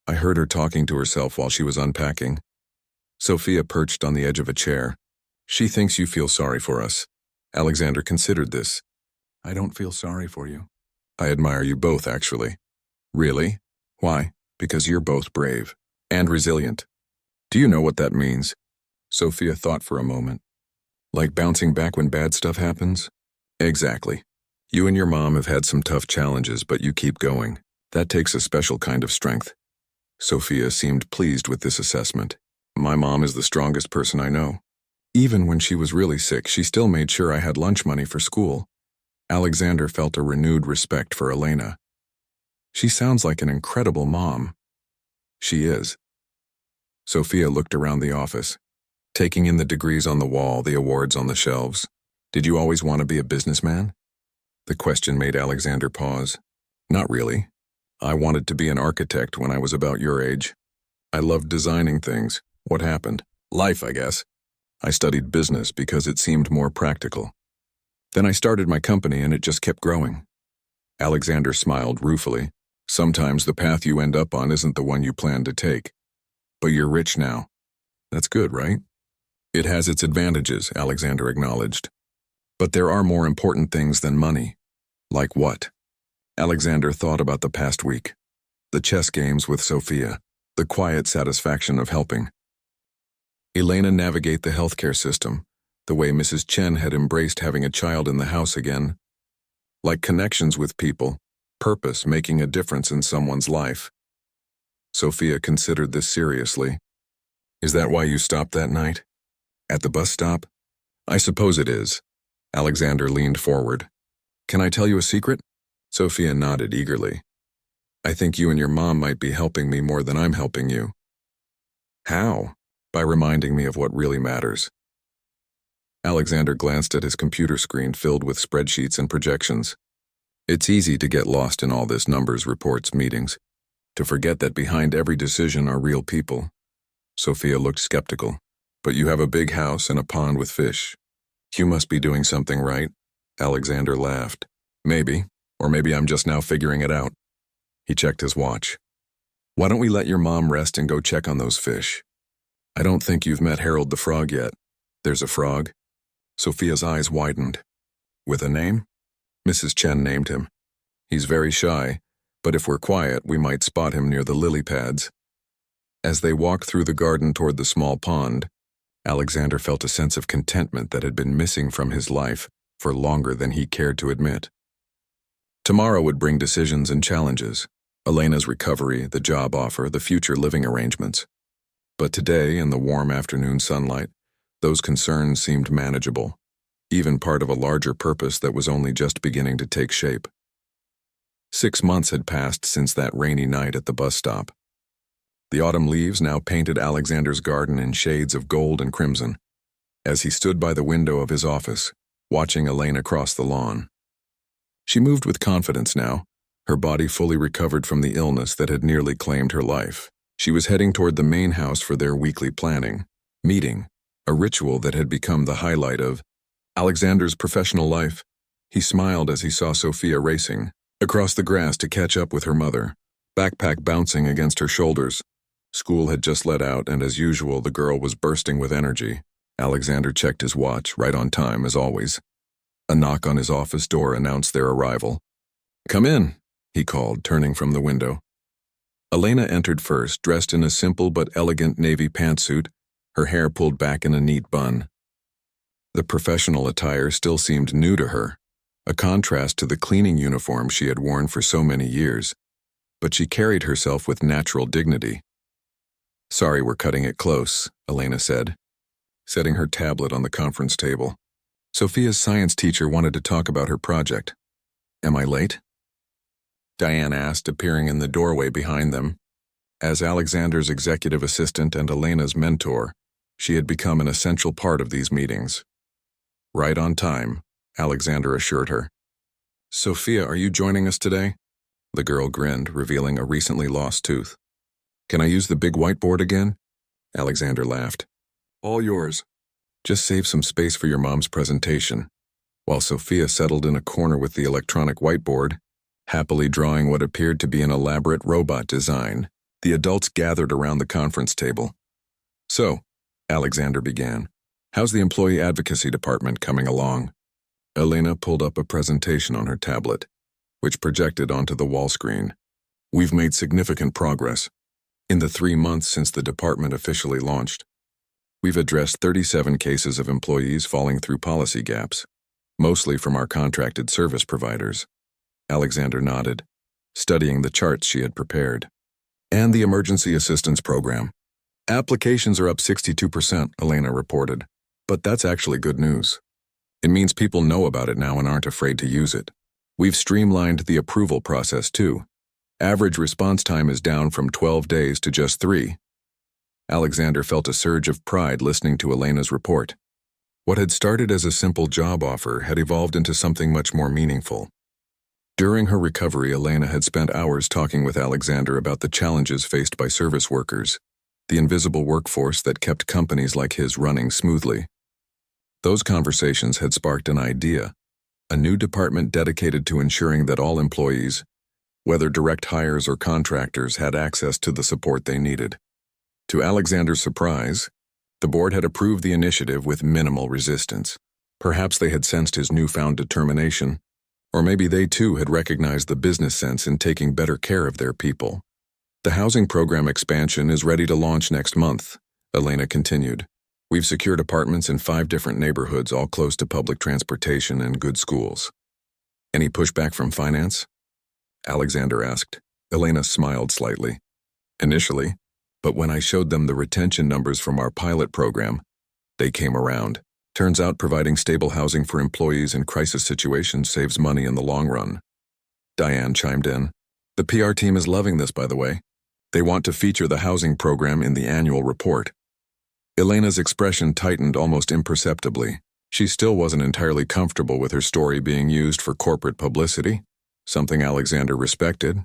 Speaker 1: I heard her talking to herself while she was unpacking. Sophia perched on the edge of a chair. She thinks you feel sorry for us. Alexander considered this. I don't feel sorry for you. I admire you both, actually. Really? Why? Because you're both brave. And resilient. Do you know what that means? Sophia thought for a moment. Like bouncing back when bad stuff happens? Exactly. You and your mom have had some tough challenges, but you keep going. That takes a special kind of strength. Sophia seemed pleased with this assessment. My mom is the strongest person I know. Even when she was really sick, she still made sure I had lunch money for school. Alexander felt a renewed respect for Elena. She sounds like an incredible mom. She is. Sophia looked around the office, taking in the degrees on the wall, the awards on the shelves. Did you always want to be a businessman? The question made Alexander pause. Not really. I wanted to be an architect when I was about your age. I loved designing things. What happened? Life, I guess. I studied business because it seemed more practical. Then I started my company and it just kept growing. Alexander smiled ruefully. Sometimes the path you end up on isn't the one you planned to take. But you're rich now. That's good, right? It has its advantages, Alexander acknowledged. But there are more important things than money. Like what? Alexander thought about the past week. the chess games with Sophia, the quiet satisfaction of helping. Elena navigate the healthcare system, the way Mrs. Chen had embraced having a child in the house again. Like connections with people, purpose making a difference in someone's life. Sophia considered this seriously. Is that why you stopped that night? At the bus stop? I suppose it is. Alexander leaned forward. Can I tell you a secret? Sophia nodded eagerly. I think you and your mom might be helping me more than I'm helping you. How? By reminding me of what really matters. Alexander glanced at his computer screen filled with spreadsheets and projections. It's easy to get lost in all this numbers, reports, meetings, to forget that behind every decision are real people. Sophia looked skeptical. But you have a big house and a pond with fish. You must be doing something right. Alexander laughed. Maybe, or maybe I'm just now figuring it out. He checked his watch. Why don't we let your mom rest and go check on those fish? I don't think you've met Harold the frog yet. There's a frog. Sophia's eyes widened. With a name? Mrs. Chen named him. He's very shy, but if we're quiet, we might spot him near the lily pads. As they walked through the garden toward the small pond, Alexander felt a sense of contentment that had been missing from his life for longer than he cared to admit. Tomorrow would bring decisions and challenges, Elena's recovery, the job offer, the future living arrangements. But today, in the warm afternoon sunlight, those concerns seemed manageable, even part of a larger purpose that was only just beginning to take shape. 6 months had passed since that rainy night at the bus stop. The autumn leaves now painted Alexander's garden in shades of gold and crimson, as he stood by the window of his office, watching Elena cross the lawn. She moved with confidence now, her body fully recovered from the illness that had nearly claimed her life. She was heading toward the main house for their weekly planning, meeting, a ritual that had become the highlight of Alexander's professional life. He smiled as he saw Sophia racing across the grass to catch up with her mother, backpack bouncing against her shoulders. School had just let out, and as usual, the girl was bursting with energy. Alexander checked his watch, right on time as always. A knock on his office door announced their arrival. Come in, he called, turning from the window. Elena entered first, dressed in a simple but elegant navy pantsuit, her hair pulled back in a neat bun. The professional attire still seemed new to her, a contrast to the cleaning uniform she had worn for so many years, but she carried herself with natural dignity. Sorry, we're cutting it close, Elena said, setting her tablet on the conference table. Sophia's science teacher wanted to talk about her project. Am I late? Diane asked, appearing in the doorway behind them. As Alexander's executive assistant and Elena's mentor, she had become an essential part of these meetings. Right on time, Alexander assured her. Sophia, are you joining us today? The girl grinned, revealing a recently lost tooth. Can I use the big whiteboard again? Alexander laughed. All yours. Just save some space for your mom's presentation. While Sophia settled in a corner with the electronic whiteboard, happily drawing what appeared to be an elaborate robot design, the adults gathered around the conference table. So, Alexander began, how's the employee advocacy department coming along? Elena pulled up a presentation on her tablet, which projected onto the wall screen. We've made significant progress. In the 3 months since the department officially launched, we've addressed 37 cases of employees falling through policy gaps, mostly from our contracted service providers. Alexander nodded, studying the charts she had prepared. And the emergency assistance program. Applications are up 62%, Elena reported. But that's actually good news. It means people know about it now and aren't afraid to use it. We've streamlined the approval process too. Average response time is down from 12 days to just 3. Alexander felt a surge of pride listening to Elena's report. What had started as a simple job offer had evolved into something much more meaningful. During her recovery, Elena had spent hours talking with Alexander about the challenges faced by service workers, the invisible workforce that kept companies like his running smoothly. Those conversations had sparked an idea, a new department dedicated to ensuring that all employees, whether direct hires or contractors, had access to the support they needed. To Alexander's surprise, the board had approved the initiative with minimal resistance. Perhaps they had sensed his newfound determination, or maybe they too had recognized the business sense in taking better care of their people. The housing program expansion is ready to launch next month, Elena continued. We've secured apartments in 5 different neighborhoods, all close to public transportation and good schools. Any pushback from finance? Alexander asked. Elena smiled slightly. Initially, but when I showed them the retention numbers from our pilot program, they came around. Turns out providing stable housing for employees in crisis situations saves money in the long run. Diane chimed in. The PR team is loving this, by the way. They want to feature the housing program in the annual report. Elena's expression tightened almost imperceptibly. She still wasn't entirely comfortable with her story being used for corporate publicity, something Alexander respected.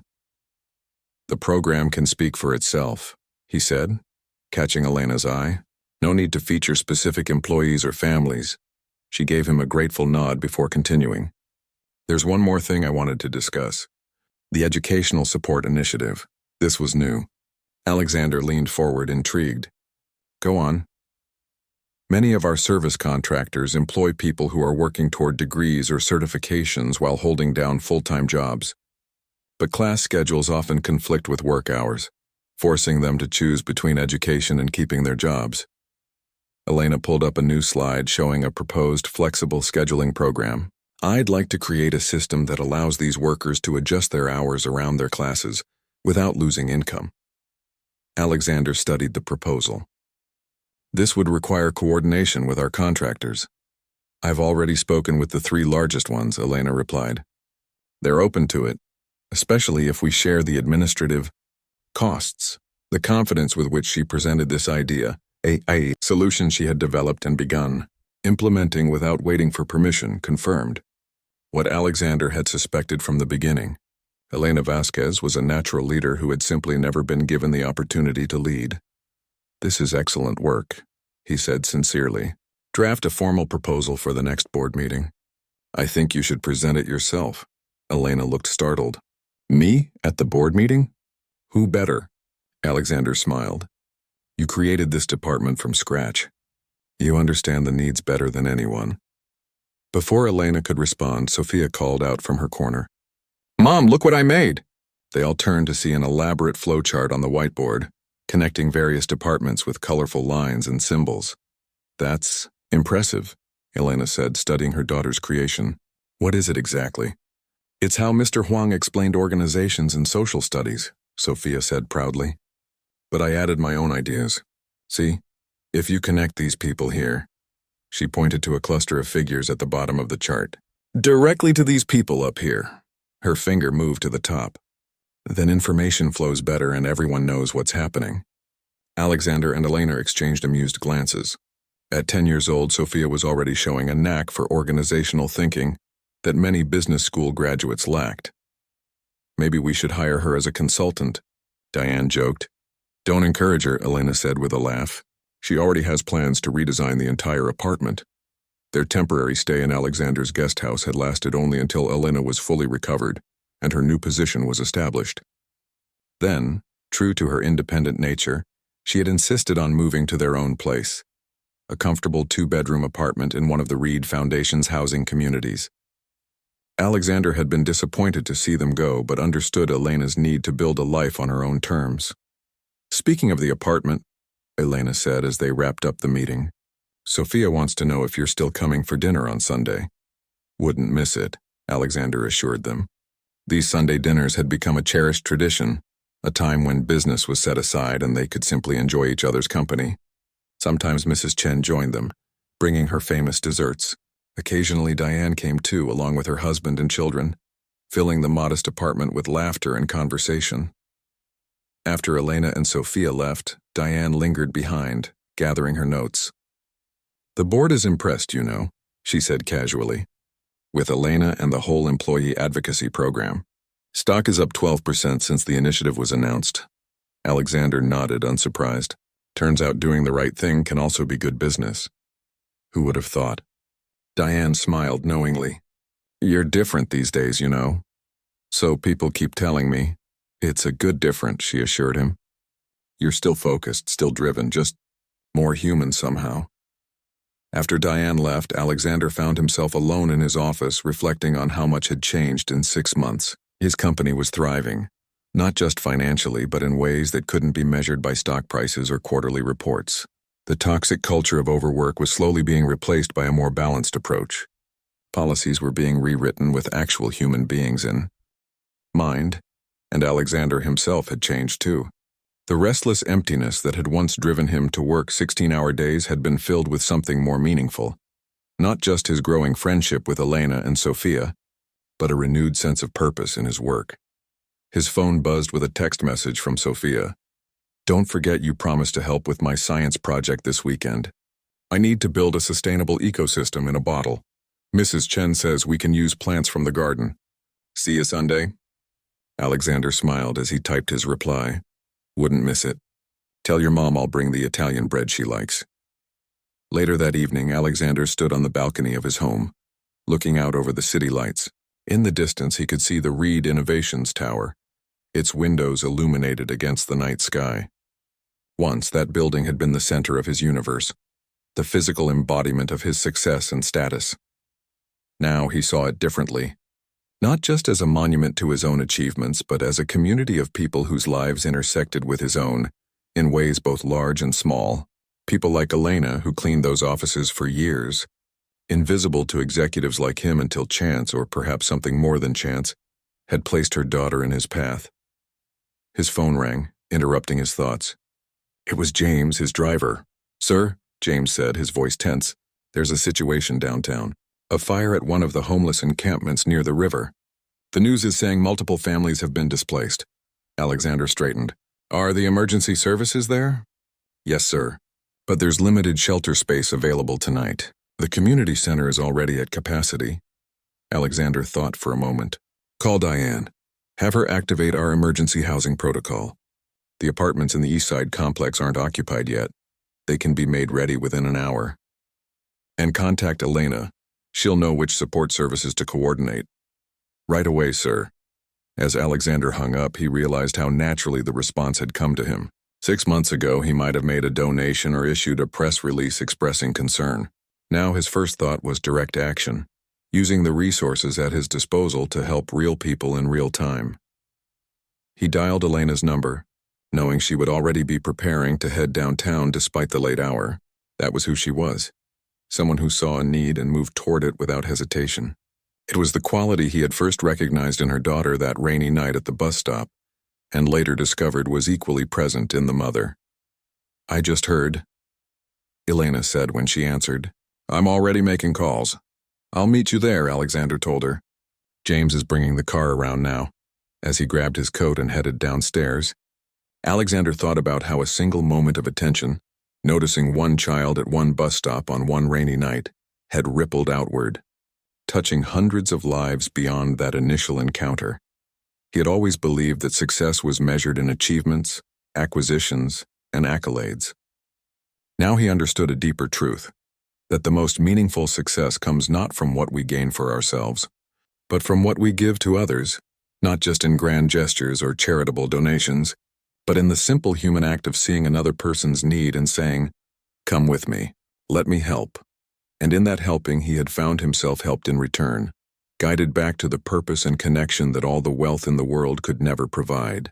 Speaker 1: The program can speak for itself, he said, catching Elena's eye. No need to feature specific employees or families. She gave him a grateful nod before continuing. There's one more thing I wanted to discuss. The Educational Support Initiative. This was new. Alexander leaned forward, intrigued. Go on. Many of our service contractors employ people who are working toward degrees or certifications while holding down full-time jobs. But class schedules often conflict with work hours, forcing them to choose between education and keeping their jobs. Elena pulled up a new slide showing a proposed flexible scheduling program. I'd like to create a system that allows these workers to adjust their hours around their classes without losing income. Alexander studied the proposal. This would require coordination with our contractors. I've already spoken with the 3 largest ones, Elena replied. They're open to it, especially if we share the administrative costs. The confidence with which she presented this idea, a solution she had developed and begun implementing without waiting for permission, confirmed what Alexander had suspected from the beginning. Elena Vasquez was a natural leader who had simply never been given the opportunity to lead. This is excellent work, he said sincerely. Draft a formal proposal for the next board meeting. I think you should present it yourself. Elena looked startled. Me? At the board meeting? Who better? Alexander smiled. You created this department from scratch. You understand the needs better than anyone. Before Elena could respond, Sophia called out from her corner. Mom, look what I made! They all turned to see an elaborate flowchart on the whiteboard, connecting various departments with colorful lines and symbols. That's impressive, Elena said, studying her daughter's creation. What is it exactly? It's how Mr. Huang explained organizations in social studies, Sophia said proudly. But I added my own ideas. See, if you connect these people here, she pointed to a cluster of figures at the bottom of the chart, directly to these people up here. Her finger moved to the top. Then information flows better and everyone knows what's happening. Alexander and Elena exchanged amused glances. At 10 years old, Sophia was already showing a knack for organizational thinking that many business school graduates lacked. Maybe we should hire her as a consultant, Diane joked. Don't encourage her, Elena said with a laugh. She already has plans to redesign the entire apartment. Their temporary stay in Alexander's guest house had lasted only until Elena was fully recovered and her new position was established. Then, true to her independent nature, she had insisted on moving to their own place, a comfortable 2-bedroom apartment in one of the Reed Foundation's housing communities. Alexander had been disappointed to see them go, but understood Elena's need to build a life on her own terms. Speaking of the apartment, Elena said as they wrapped up the meeting, Sophia wants to know if you're still coming for dinner on Sunday. Wouldn't miss it, Alexander assured them. These Sunday dinners had become a cherished tradition, a time when business was set aside and they could simply enjoy each other's company. Sometimes Mrs. Chen joined them, bringing her famous desserts. Occasionally Diane came too, along with her husband and children, filling the modest apartment with laughter and conversation. After Elena and Sophia left, Diane lingered behind, gathering her notes. The board is impressed, you know, she said casually, with Elena and the whole employee advocacy program. Stock is up 12% since the initiative was announced. Alexander nodded, unsurprised. Turns out doing the right thing can also be good business. Who would have thought? Diane smiled knowingly. You're different these days, you know. So people keep telling me. It's a good different, she assured him. You're still focused, still driven, just more human somehow. After Diane left, Alexander found himself alone in his office, reflecting on how much had changed in 6 months. His company was thriving. Not just financially, but in ways that couldn't be measured by stock prices or quarterly reports. The toxic culture of overwork was slowly being replaced by a more balanced approach. Policies were being rewritten with actual human beings in mind, and Alexander himself had changed too. The restless emptiness that had once driven him to work 16-hour days had been filled with something more meaningful. Not just his growing friendship with Elena and Sophia, but a renewed sense of purpose in his work. His phone buzzed with a text message from Sophia. "Don't forget you promised to help with my science project this weekend. I need to build a sustainable ecosystem in a bottle. Mrs. Chen says we can use plants from the garden. See you Sunday." Alexander smiled as he typed his reply. "Wouldn't miss it. Tell your mom I'll bring the Italian bread she likes." Later that evening, Alexander stood on the balcony of his home, looking out over the city lights. In the distance, he could see the Reed Innovations Tower, its windows illuminated against the night sky. Once, that building had been the center of his universe, the physical embodiment of his success and status. Now he saw it differently, not just as a monument to his own achievements, but as a community of people whose lives intersected with his own, in ways both large and small. People like Elena, who cleaned those offices for years, invisible to executives like him until chance, or perhaps something more than chance, had placed her daughter in his path. His phone rang, interrupting his thoughts. It was James, his driver. "Sir," James said, his voice tense, "there's a situation downtown. A fire at one of the homeless encampments near the river. The news is saying multiple families have been displaced." Alexander straightened. "Are the emergency services there?" "Yes, sir. But there's limited shelter space available tonight. The community center is already at capacity." Alexander thought for a moment. "Call Diane. Have her activate our emergency housing protocol. The apartments in the East Side complex aren't occupied yet. They can be made ready within an hour. And contact Elena. She'll know which support services to coordinate." "Right away, sir." As Alexander hung up, he realized how naturally the response had come to him. 6 months ago, he might have made a donation or issued a press release expressing concern. Now his first thought was direct action, using the resources at his disposal to help real people in real time. He dialed Elena's number, knowing she would already be preparing to head downtown despite the late hour. That was who she was. Someone who saw a need and moved toward it without hesitation. It was the quality he had first recognized in her daughter that rainy night at the bus stop, and later discovered was equally present in the mother. "I just heard," Elena said when she answered. "I'm already making calls." "I'll meet you there," Alexander told her. "James is bringing the car around now." As he grabbed his coat and headed downstairs, Alexander thought about how a single moment of attention, noticing one child at one bus stop on one rainy night, had rippled outward, touching hundreds of lives beyond that initial encounter. He had always believed that success was measured in achievements, acquisitions, and accolades. Now he understood a deeper truth, that the most meaningful success comes not from what we gain for ourselves, but from what we give to others, not just in grand gestures or charitable donations, but in the simple human act of seeing another person's need and saying, "Come with me, let me help." And in that helping, he had found himself helped in return, guided back to the purpose and connection that all the wealth in the world could never provide.